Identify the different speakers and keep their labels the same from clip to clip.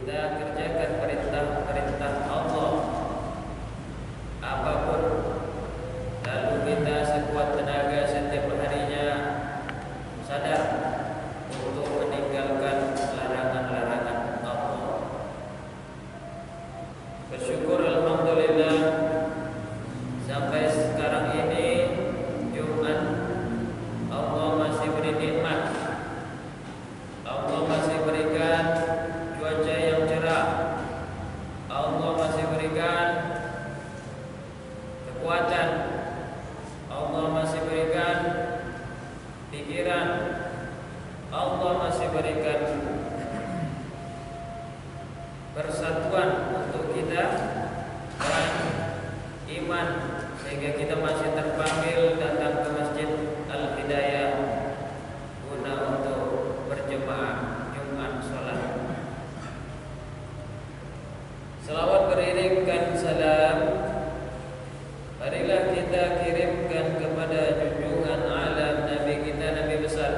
Speaker 1: kita kerjakan perintah-perintah Allah apapun, lalu kita sekuat tenaga setiap harinya sadar untuk meninggalkan larangan-larangan Allah. Bersyukur alhamdulillah sampai sekarang ini Jumat Allah masih beri nikmat. Allah masih berikan cuaca yang cerah. Allah masih berikan kekuatan. Allah masih berikan pikiran. Allah masih berikan persatuan untuk kita dan iman, sehingga kita masih terpanggil datang ke Masjid Al-Hidayah guna untuk berjemaah Jumat sholat. Selawat beriringkan salam marilah kita kirimkan kepada junjungan alam Nabi kita, Nabi besar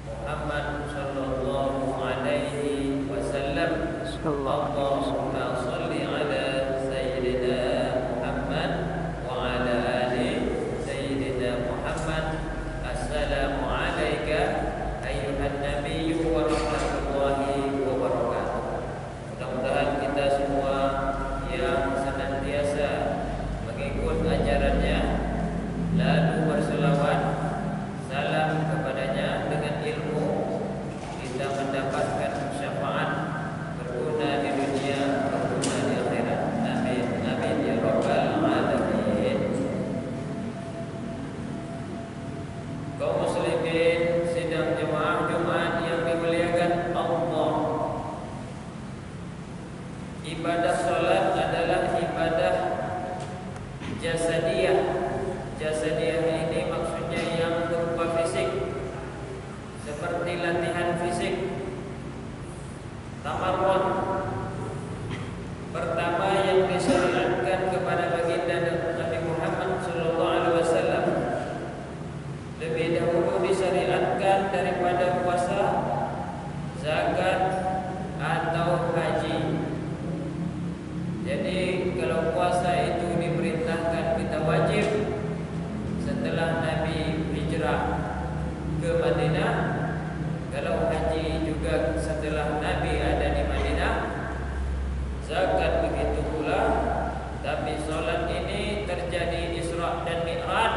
Speaker 1: Muhammad sallallahu alaihi wasallam. Allahumma shalli ala sayyidina Muhammad wa ala ali sayyidina Muhammad. Assalamu alayka ayyuhan nabiyyu wa rahmatullahi wa barakatuh. Mudah-mudahan kita semua yang senantiasa mengikut ajarannya lalu berselawat salam kepadanya dengan ilmu, kita mendapatkan syafaat berguna di dunia, berguna di akhirat. Amin amin ya rabbal alamin. Kaum muslimin sidang jemaah Jumat yang dimuliakan Allah, ibadah salat adalah ibadah jasadiyah. Jasadiyah ini maksudnya yang berupa fisik, seperti latihan fisik. Tamarrun pertama yang disyariatkan kepada baginda Nabi Muhammad sallallahu alaihi wasallam lebih dahulu disyariatkan daripada puasa, zakat atau haji. Jadi kalau puasa itu diperintahkan kita wajib setelah Nabi hijrah ke Madinah. Kalau haji juga setelah Nabi ada di Madinah. Zakat begitu pula. Tapi solat ini terjadi Isra dan Mi'raj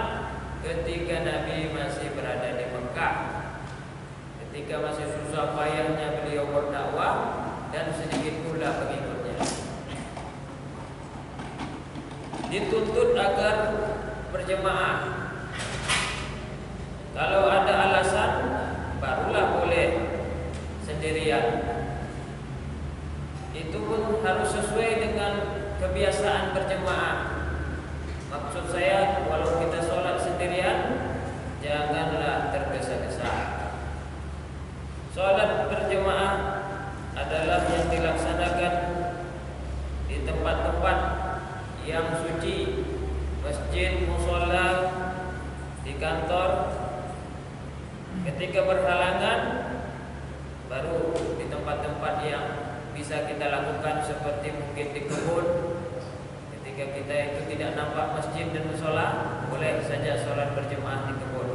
Speaker 1: ketika Nabi masih berada di Mekah, ketika masih susah payahnya beliau berdakwah dan sedikit pula pengikutnya. Dituntut agar berjemaah. Kalau ada alasan barulah boleh sendirian. Itu pun harus sesuai dengan kebiasaan berjemaah. Maksud saya, walau kita sholat sendirian, janganlah tergesa-gesa. Sholat berjemaah adalah yang dilaksanakan di tempat-tempat yang suci, masjid, mushola, di kantor. Ketika berhalangan, baru di tempat-tempat yang bisa kita lakukan, seperti mungkin di kebun. Ketika kita itu tidak nampak masjid dan mushola, boleh saja sholat berjemaah di kebun.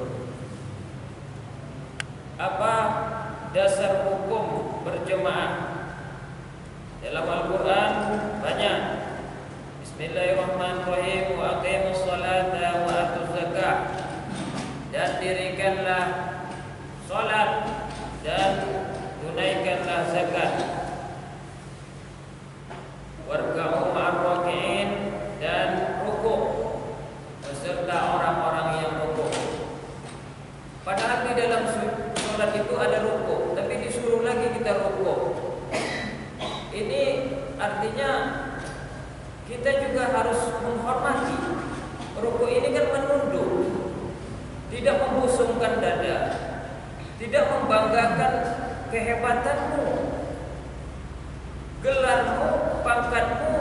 Speaker 1: Apa dasar hukum berjemaah? Dalam Al-Quran banyak. Bismillahirrahmanirrahim. Wa aqimus salata wa atuz zakah. Dan dirikanlah salat dan tunaikanlah zakat. Warka'u ma'ar raki'in, dan rukuk beserta orang-orang yang rukuk. Padahal di dalam salat itu ada rukuk, tapi disuruh lagi kita rukuk. Ini artinya kita juga harus menghormati. Rukuk ini kan menunduk, tidak membusungkan dada, tidak membanggakan kehebatanmu, gelarmu, pangkatmu,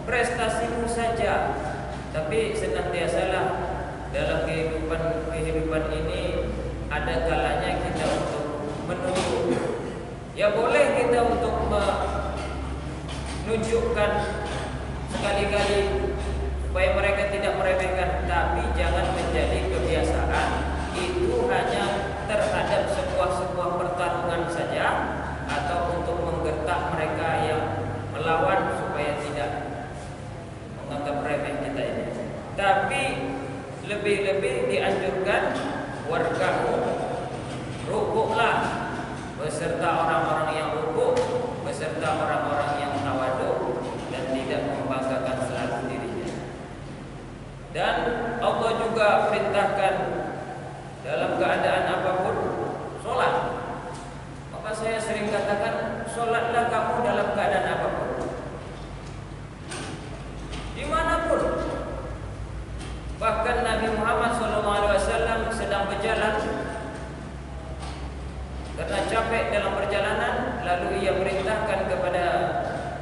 Speaker 1: prestasimu saja. Tapi senantiasalah dalam kehidupan ini ada kalanya kita untuk menunduk. Ya boleh kita untuk tunjukkan sekali-kali supaya mereka tidak meremehkan, tapi jangan menjadi kebiasaan. Itu hanya terhadap sebuah pertarungan saja, atau untuk menggertak mereka yang melawan supaya tidak menganggap remeh kita ini. Tapi lebih-lebih dianjurkan wargamu rukuklah beserta orang-orang yang rukuk, beserta orang-orang yang tawaduk dan tidak membanggakan selalu dirinya. Dan Allah juga perintahkan dalam keadaan apapun sholat. Maka saya sering katakan, sholatlah kamu dalam keadaan apapun, dimanapun. Bahkan Nabi Muhammad SAW sedang berjalan, karena capek dalam perjalanan, lalu ia perintahkan kepada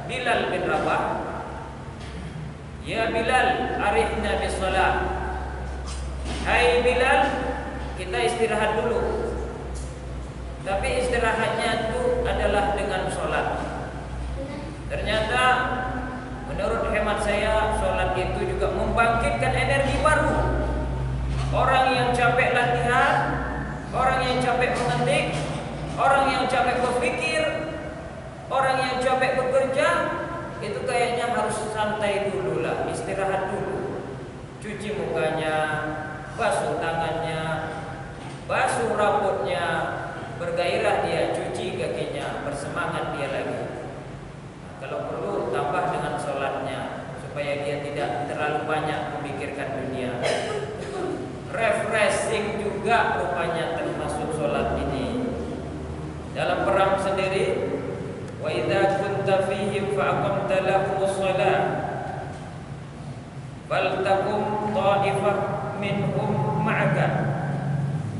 Speaker 1: Bilal bin Rabah, "Ya Bilal, arihna bis shalah." Hai Bilal, kita istirahat dulu. Tapi istirahatnya itu adalah dengan sholat. Ternyata menurut hemat saya, sholat itu juga membangkitkan energi baru. Orang yang capek latihan, orang yang capek mengetik, orang yang capek berpikir, orang yang capek bekerja, itu kayaknya harus santai dulu lah, istirahat dulu. Cuci mukanya, basuh tangannya, basuh rambutnya, bergairah dia, cuci kakinya, bersemangat dia lagi. Kalau perlu tambah dengan sholatnya, supaya dia tidak terlalu banyak memikirkan dunia. Refreshing juga rupanya termasuk sholat ini. Dalam perang sendiri, wa idza kunta fihim fa aqamta lahumus shalah faltakum ta'ifah minhum ma'aka.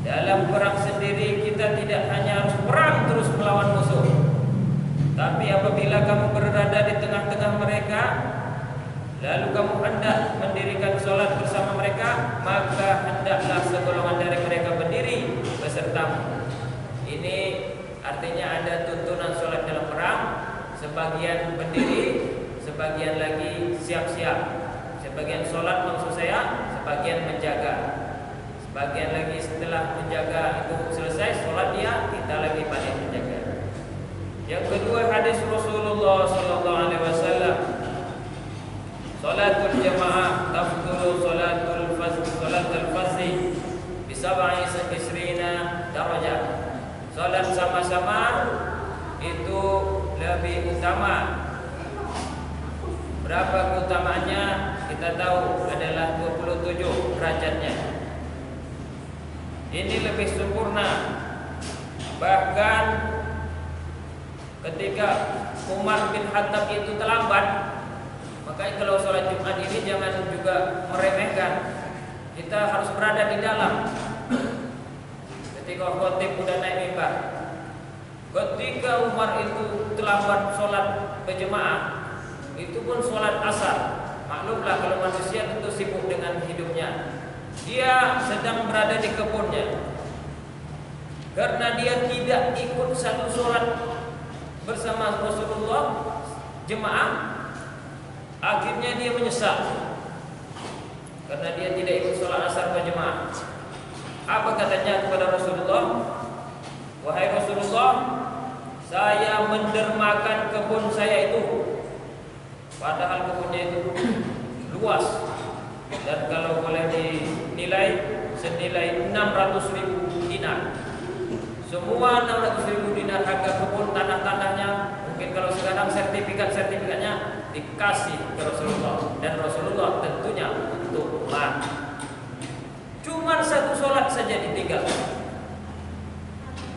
Speaker 1: Dalam perang sendiri kita tidak hanya harus perang terus melawan musuh, tapi apabila kamu berada di tengah-tengah mereka, lalu kamu hendak mendirikan sholat bersama mereka, maka hendaklah segolongan dari mereka berdiri besertamu. Ini artinya ada tuntunan sholat dalam perang. Sebagian berdiri, sebagian lagi siap-siap. Sebagian sholat maksud saya, sebagian menjaga. Sebagian lagi setelah menjaga itu selesai sholat dia, kita lagi balik menjaga. Yang kedua, hadis Rasulullah SAW, salatul jamaah tafdulu salatul fazzi bisab'i isrina darajah. Salat sama-sama itu lebih utama. Berapa keutamaannya? Kita tahu adalah 27 derajatnya. Ini lebih sempurna. Bahkan ketika Umar bin Khattab itu terlambat, makanya kalau sholat Jumat ini jangan juga meremehkan. Kita harus berada di dalam. Ketika khotib udah naik mimbar, ketika Umar itu terlambat sholat berjemaah, itu pun sholat asar. Maklumlah kalau manusia tentu sibuk dengan hidupnya. Dia sedang berada di kebunnya. Karena dia tidak ikut satu sholat bersama Rasulullah jemaah, akhirnya dia menyesal karena dia tidak ikut sholat asar berjemaah. Apa katanya kepada Rasulullah? Wahai Rasulullah, saya mendermakan kebun saya itu, padahal kebunnya itu luas, dan kalau boleh dinilai senilai 600.000 dinar. Semua 600.000 dinar harga kebun, tanah-tanahnya, mungkin kalau sekarang sertifikatnya dikasih ke Rasulullah, dan Rasulullah tentunya untuklah. Cuma satu sholat saja ditinggal.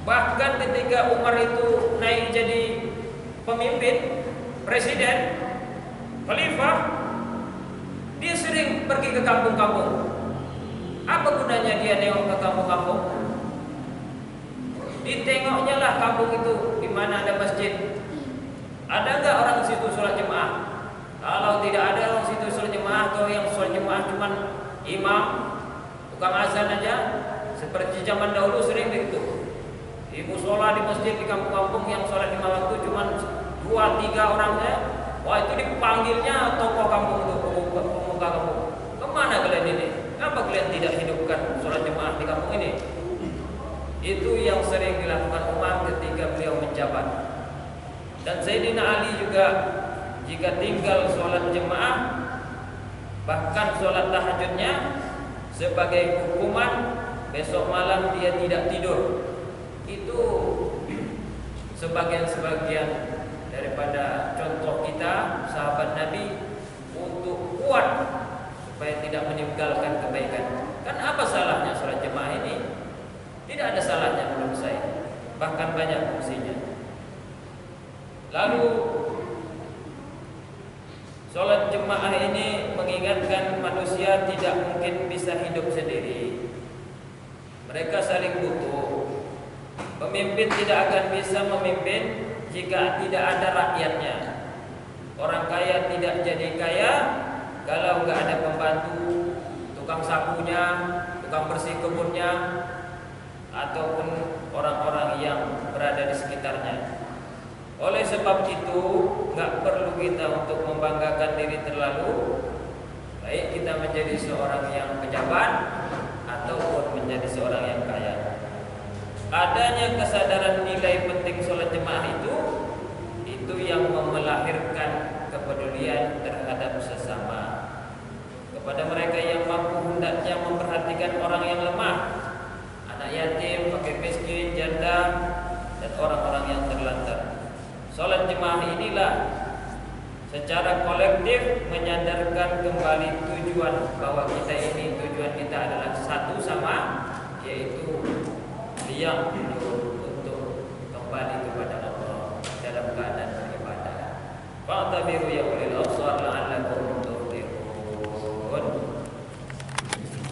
Speaker 1: Bahkan ketika Umar itu naik jadi pemimpin, presiden, khalifah, dia sering pergi ke kampung-kampung. Apa gunanya dia nengok ke kampung-kampung? Ditengoknya lah kampung itu di mana ada masjid. Ada nggak orang di situ sholat jemaah? Kalau tidak ada orang di situ sholat jemaah, atau yang sholat jemaah cuma imam, tukang azan aja, seperti zaman dahulu sering begitu. Di musola di masjid di kampung-kampung yang sholat 5 waktu cuma 2-3 orang saja, Wah, itu dipanggilnya tokoh kampung itu, pemuka kampung. Kemana kalian ini? Kenapa kalian tidak hidupkan sholat jemaah di kampung ini? Itu yang sering dilakukan Umar ketika beliau menjabat. Dan Sayyidina Ali juga jika tinggal sholat jemaah, bahkan sholat tahajudnya, sebagai hukuman besok malam dia tidak tidur. Itu sebagian-sebagian daripada contoh kita sahabat Nabi untuk kuat supaya tidak meninggalkan kebaikan. Kan apa salahnya sholat jemaah ini? Tidak ada salahnya menurut saya, bahkan banyak fungsinya. Lalu sholat jemaah ini mengingatkan manusia tidak mungkin bisa hidup sendiri. Mereka saling butuh. Pemimpin tidak akan bisa memimpin jika tidak ada rakyatnya. Orang kaya tidak jadi kaya kalau nggak ada pembantu, tukang sapunya, tukang bersih kebunnya, ataupun orang-orang yang berada di sekitarnya. Oleh sebab itu, nggak perlu kita untuk membanggakan diri terlalu, baik kita menjadi seorang yang pejabat ataupun menjadi seorang yang kaya. Adanya kesadaran nilai penting sholat jemaah itu yang melahirkan kepedulian terhadap sesama. Kepada mereka yang mampu hendaknya memperhatikan orang yang lemah, anak yatim, fakir miskin, janda, dan orang-orang yang terlantar. Sholat jemaah inilah secara kolektif menyadarkan kembali tujuan bahwa tujuan kita adalah satu sama, yaitu yang untuk kembali kepada Allah dalam keadaan beribadah. Fa'tabiru ya